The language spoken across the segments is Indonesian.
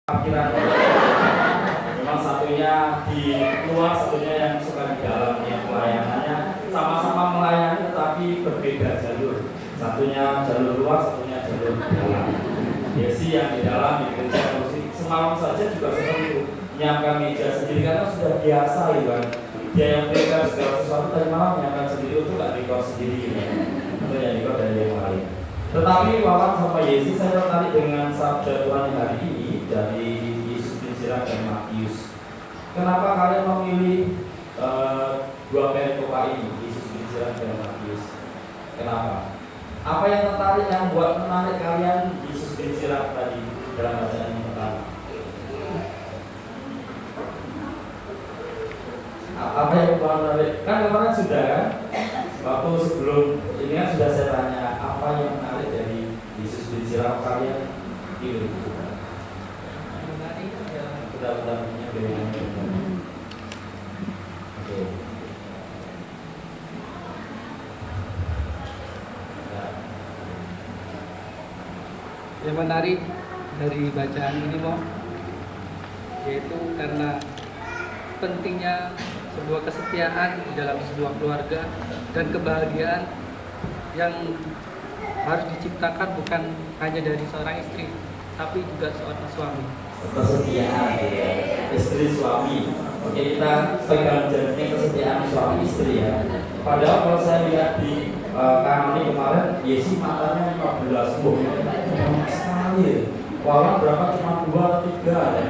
parkiran. Memang satunya di luar, satunya yang suka di dalam. Yang pelayanannya sama-sama melayani tetapi berbeda jalur. Satunya jalur luar, satunya jalur dalam. Yesi yang di dalam di gereja musik semalam saja juga seperti itu, menyiapkan meja sendiri karena sudah biasa ya kan. Dia yang berikan segala sesuatu tadi malam menyiapkan sendiri itu nggak record sendiri ya. Itu yang record dari yang lain. Tetapi Wawan sama Yesi saya tertarik dengan sabda Tuhan hari ini dari Yesus bin Sirach dan Matius. Kenapa kalian memilih dua perikopa ini, Yesus bin Sirach dan Matius? Kenapa? Apa yang tertarik, yang buat menarik kalian Yesus bin Sirach tadi dalam bacaan yang pertama? Apa yang buat menarik? Kan kemarin sudah kan? Waktu sebelum ini kan sudah saya tanya apa yang menarik dari Yesus bin Sirach kalian pilih? Benar-benar punya pilihan. Oke. Yang menarik dari bacaan ini yaitu karena pentingnya sebuah kesetiaan di dalam sebuah keluarga dan kebahagiaan yang harus diciptakan bukan hanya dari seorang istri tapi juga seorang suami. Kesetiaan ya, istri suami. Oke, kita pegang janjinya kesetiaan suami istri ya. Padahal kalau saya lihat di kanan ini kemarin, Yesi matanya 15 sekali. Wawan berapa cuma 2 atau 3 ya.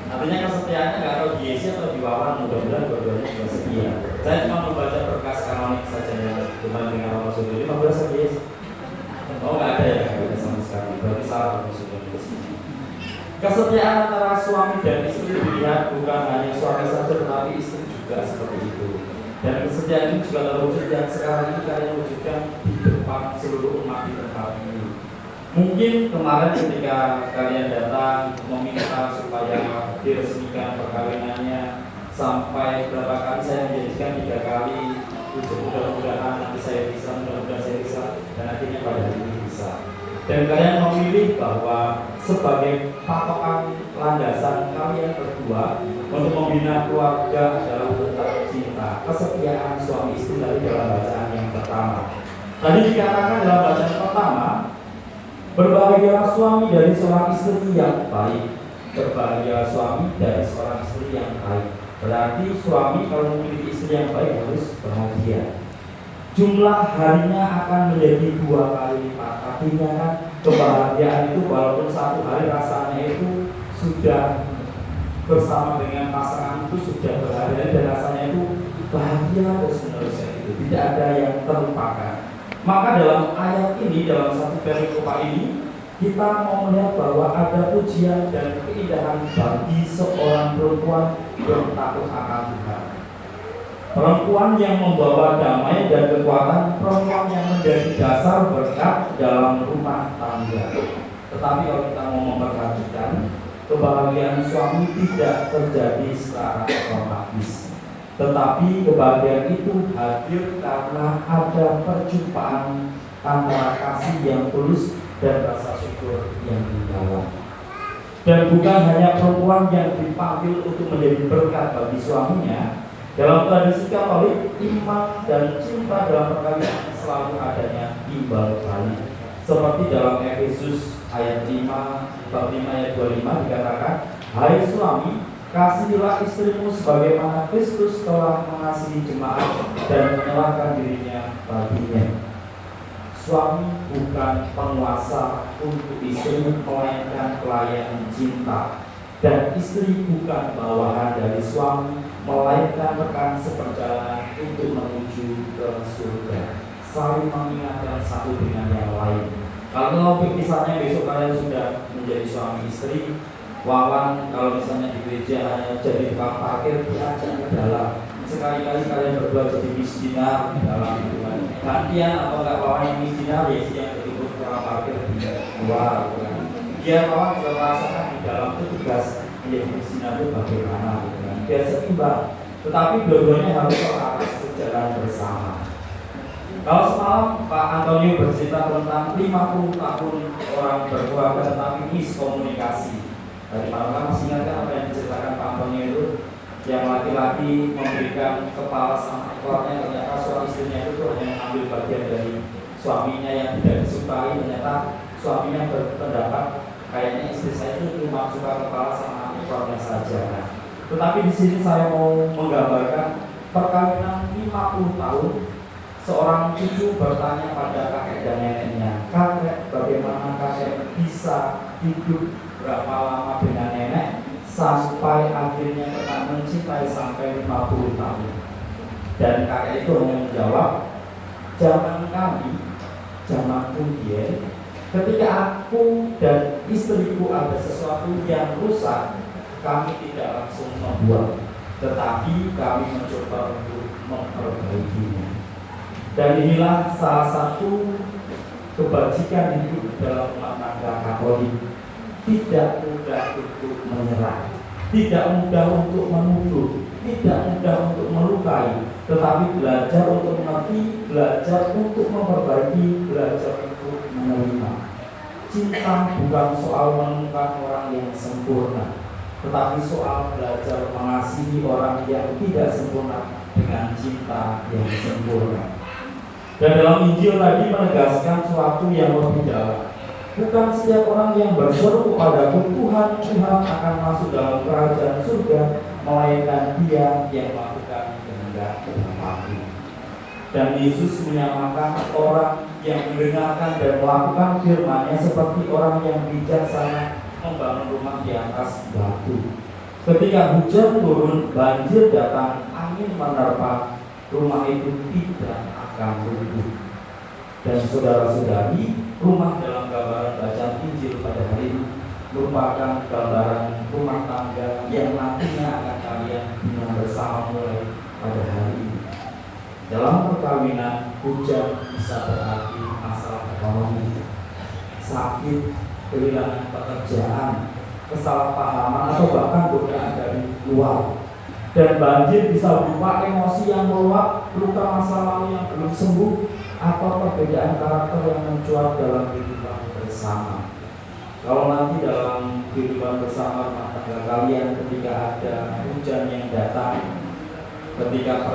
Artinya kesetiaannya nggak tahu di Yesi atau di Wawan, mudah-mudahan dua-duanya juga setia. Saya cuma membaca berkas kanonik saja yang cuma dengan Romo Sudul 15 saja Yesi. Oh nggak ada ya, nggak ada sama sekali. Berarti salah Romo Sudul. Kesetiaan antara suami dan istri dilihat bukan hanya suami saja tetapi istri juga seperti itu. Dan kesetiaan ini juga terwujud yang sekarang ini kalian wujudkan di depan seluruh umat di tempat ini. Mungkin kemarin ketika kalian datang meminta supaya diresmikan perkawinannya sampai berapa kali saya menjadikan 3 kali, mudah-mudahan nanti saya bisa, mudah-mudahan saya bisa, dan akhirnya pada hari ini bisa. Dan kalian memilih bahwa sebagai patokan landasan kalian berdua untuk membina keluarga adalah tentang cinta, kesetiaan suami istri dari dalam bacaan yang pertama. Tadi dikatakan dalam bacaan pertama, berbahagialah suami dari seorang istri yang baik. Berbahagialah suami dari seorang istri yang baik. Berarti suami kalau memiliki istri yang baik harus bahagia. Jumlah harinya akan menjadi 2 kali lipat. Artinya kan kebahagiaan itu walaupun 1 hari rasanya itu sudah bersama dengan pasangan itu sudah berhari-hari dan rasanya itu bahagia terus menerus itu tidak ada yang terlupakan. Maka dalam ayat ini, dalam satu perikopa ini kita mau melihat bahwa ada pujian dan keindahan bagi seorang perempuan yang takut akan Tuhan. Perempuan yang membawa damai dan kekuatan, perempuan yang menjadi dasar berkat dalam rumah tangga. Tetapi kalau kita mau memperhatikan, kebahagiaan suami tidak terjadi secara otomatis. Tetapi kebahagiaan itu hadir karena ada perjumpaan antara kasih yang tulus dan rasa syukur yang mendalam. Dan bukan hanya perempuan yang dipanggil untuk menjadi berkat bagi suaminya. Dalam tradisi Katolik, iman dan cinta dalam perkawinan selalu adanya timbal balik. Seperti dalam Efesus ayat 5, bab 5 ayat 25 dikatakan, hai suami, kasihilah istrimu sebagaimana Kristus telah mengasihi jemaat dan menyerahkan dirinya baginya. Suami bukan penguasa untuk istri, melainkan pelayan cinta. Dan istri bukan bawahan dari suami, melainkan rekan seperjalanan untuk menuju ke surga. Saling mengingatkan satu dengan yang lain. Kalau misalnya besok kalian sudah menjadi suami istri, Wawan kalau misalnya di gereja hanya jadi tukang parkir, diajak ke dalam. Sekali-kali kalian berdua jadi miskinar di dalam hitungan. Gantian atau enggak Wawan yang miskinar, ya yang jadi tukang parkir di luar. Dia Wawan juga merasakan di dalam itu tugas menjadi miskinar itu bagaimana. Biar seimbang. Tetapi dua-duanya harus sejalan bersama. Kalau semalam Pak Antonio bercerita tentang 50 tahun orang berkeluarga tetapi miskomunikasi. Tadi malam kan masih ingat kan apa yang diceritakan Pak Antonio itu, yang laki-laki memberikan kepala sama ekornya, ternyata suami istrinya itu hanya mengambil bagian dari suaminya yang tidak disukai. Ternyata suaminya berpendapat kayaknya istri saya itu cuma suka kepala sama ekornya saja. Nah, tetapi di sini saya mau menggambarkan perkawinan 50 tahun. Seorang cucu bertanya pada kakek dan neneknya, kakek, bagaimana kakek bisa hidup berapa lama dengan nenek sampai akhirnya kita mencintai sampai 50 tahun. Dan kakek itu hanya menjawab, zaman kami, zaman kemudian, ketika aku dan istriku ada sesuatu yang rusak, kami tidak langsung membuang, tetapi kami mencoba untuk memperbaikinya. Dan inilah salah satu kebajikan hidup dalam rumah tangga Katolik. Tidak mudah untuk menyerah, tidak mudah untuk menuduh, tidak mudah untuk melukai, tetapi belajar untuk mengerti, belajar untuk memperbaiki, belajar untuk menerima. Cinta bukan soal menemukan orang yang sempurna, tetapi soal belajar mengasihi orang yang tidak sempurna dengan cinta yang sempurna. Dan dalam Injil tadi menegaskan sesuatu yang lebih dalam. Bukan setiap orang yang berseru kepadaku, Tuhan, Tuhan akan masuk dalam kerajaan surga, melainkan dia yang melakukan kehendak Bapa. Dan Yesus menyamakan orang yang mendengarkan dan melakukan firman-Nya seperti orang yang bijaksana membangun rumah di atas batu. Ketika hujan turun, banjir datang, angin menerpa, rumah itu tidak akan runtuh. Dan saudara-saudari, rumah dalam gambaran bacaan Injil pada hari ini merupakan gambaran rumah tangga yang nantinya akan kalian bina bersama mulai pada hari ini. Dalam perkawinan, hujan bisa berarti masalah ekonomi, sakit, kehilangan pekerjaan, kesalahpahaman, atau bahkan godaan dari luar. Dan banjir bisa berupa emosi yang meluap, luka masa lalu yang belum sembuh, atau perbedaan karakter yang mencuat dalam kehidupan bersama. Kalau nanti dalam kehidupan bersama rumah tangga kalian ketika ada hujan yang datang, ketika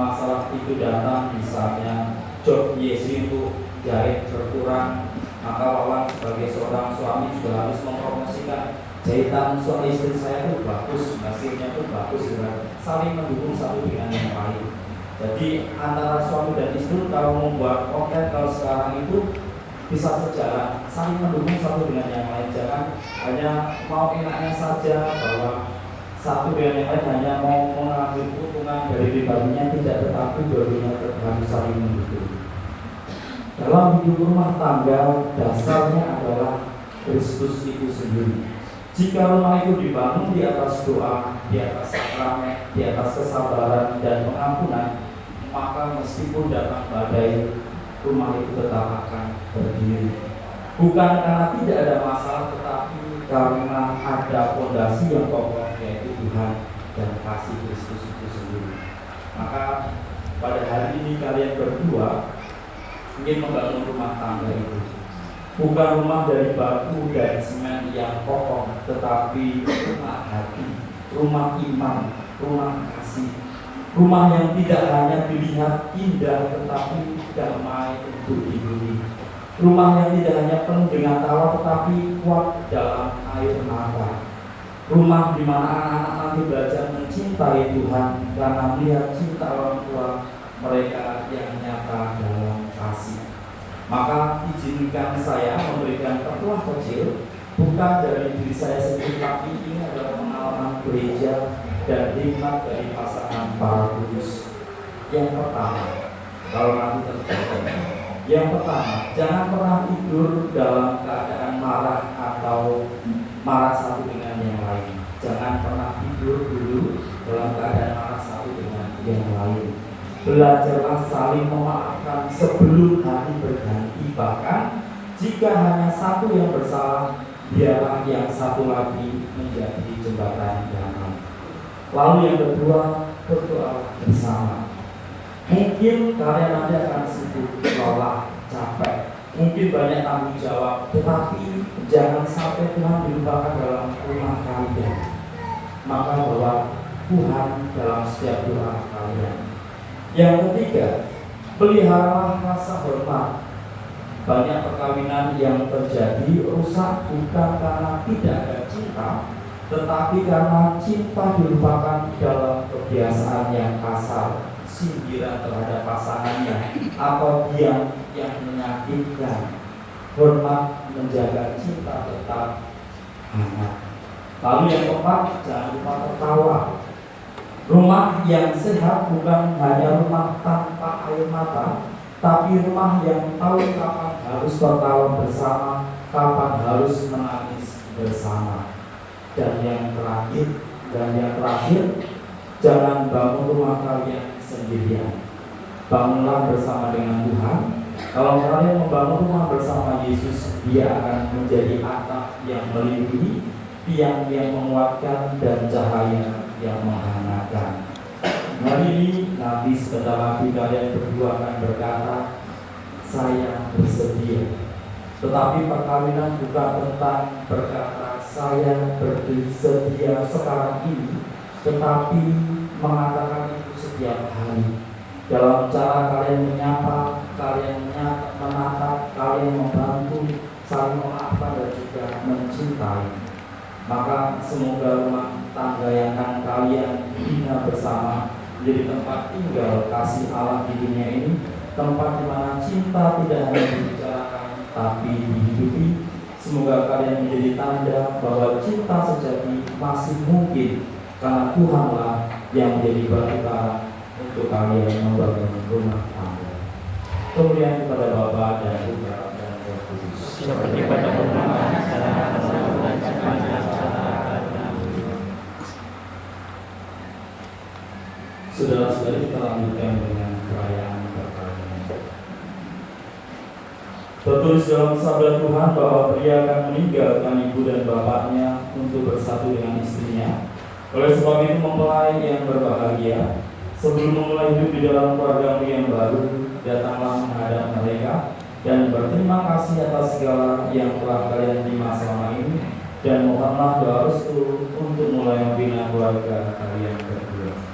masalah itu datang, misalnya job Yesus itu jahit berkurang, maka Wawan sebagai seorang suami juga harus mempromosikan jahitan suami istri saya itu bagus, hasilnya itu bagus, juga saling mendukung satu dengan yang lain. Jadi antara suami dan istri kalau membuat konten kalau sekarang itu bisa sejalan, saling mendukung satu dengan yang lain. Jangan hanya mau enaknya saja, bahwa satu dengan yang lain hanya mau mengambil keuntungan dari pribadinya, tidak, tetapi dua-duanya harus saling mendukung. Dalam hidup rumah tangga, dasarnya adalah Kristus itu sendiri. Jika rumah itu dibangun di atas doa, di atas sakramen, di atas kesabaran dan pengampunan, maka meskipun datang badai, rumah itu tetap akan berdiri. Bukan karena tidak ada masalah, tetapi karena ada fondasi yang kokoh, yaitu Tuhan dan kasih Kristus itu sendiri. Maka pada hari ini kalian berdua ingin membangun rumah tangga itu, bukan rumah dari batu dan semen yang kokoh, tetapi rumah hati, rumah iman, rumah kasih, rumah yang tidak hanya dilihat indah tetapi damai untuk dihuni, rumah yang tidak hanya penuh dengan tawa tetapi kuat dalam air mata, rumah di mana anak-anak nanti belajar mencintai Tuhan karena melihat cinta orang tua mereka yang nyata dalam kasih. Maka izinkan saya memberikan petuah kecil, bukan dari diri saya sendiri, tapi ini adalah pengalaman gereja dan hikmat dari pasangan para kudus. Yang pertama, kalau nanti terjadi, yang pertama, jangan pernah tidur dalam keadaan marah atau marah satu dengan yang lain. Jangan pernah tidur dulu dalam keadaan marah satu dengan yang lain. Belajarlah saling memaafkan sebelum hari berganti. Bahkan jika hanya satu yang bersalah, biarlah yang satu lagi menjadi jembatan damai. Lalu yang kedua, berdoa bersama. Mungkin kalian nanti akan sibuk, lelah, capek, Mungkin banyak tanggung jawab, tetapi jangan sampai Tuhan dilupakan dalam rumah kalian. Maka bawa Tuhan dalam setiap doa kalian. Yang ketiga, peliharalah rasa hormat. Banyak perkawinan yang terjadi rusak bukan karena tidak ada cinta, tetapi karena cinta dilupakan dalam kebiasaan yang kasar, sindiran terhadap pasangannya, atau diam yang menyakitkan. Hormat menjaga cinta tetap hangat. Lalu yang keempat, jangan lupa tertawa. Rumah yang sehat bukan hanya rumah tanpa air mata, tapi rumah yang tahu kapan harus tertawa bersama, kapan harus menangis bersama. Dan yang terakhir, jangan bangun rumah kalian sendirian. Bangunlah bersama dengan Tuhan. Kalau kalian membangun rumah bersama Yesus, Dia akan menjadi atap yang melindungi, tiang yang menguatkan, dan cahaya yang menghangatkan. Hari ini nanti sebentar lagi kalian berdua akan berkata, saya bersedia. Tetapi perkawinan bukan tentang berkata saya bersedia sekarang ini, tetapi mengatakan itu setiap hari. Dalam cara kalian menyapa, kalian menatap, kalian membantu, saling memaafkan dan juga mencintai. Maka semoga rumah tangga yang akan kalian bina bersama menjadi tempat tinggal kasih Allah di dunia ini, tempat di mana cinta tidak hanya dibicarakan tapi dihidupi. Semoga kalian menjadi tanda bahwa cinta sejati masih mungkin, karena Tuhanlah yang menjadi batu karang untuk kalian membangun rumah tangga. Kemudian kepada Bapa dan Putra dan Roh Kudus. Seperti pada permulaan, sekarang, dan sepanjang Saudara-saudari, kita lanjutkan dengan perayaan perkawinan. Tertulis dalam sabda Tuhan bahwa pria akan meninggalkan ibu dan bapaknya untuk bersatu dengan istrinya. Oleh sebab itu, mempelai yang berbahagia, sebelum memulai hidup di dalam keluargamu yang baru, datanglah menghadap mereka dan berterima kasih atas segala yang telah kalian terima selama ini, dan mohonlah doa restu untuk mulai membina keluarga kalian berdua.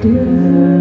ada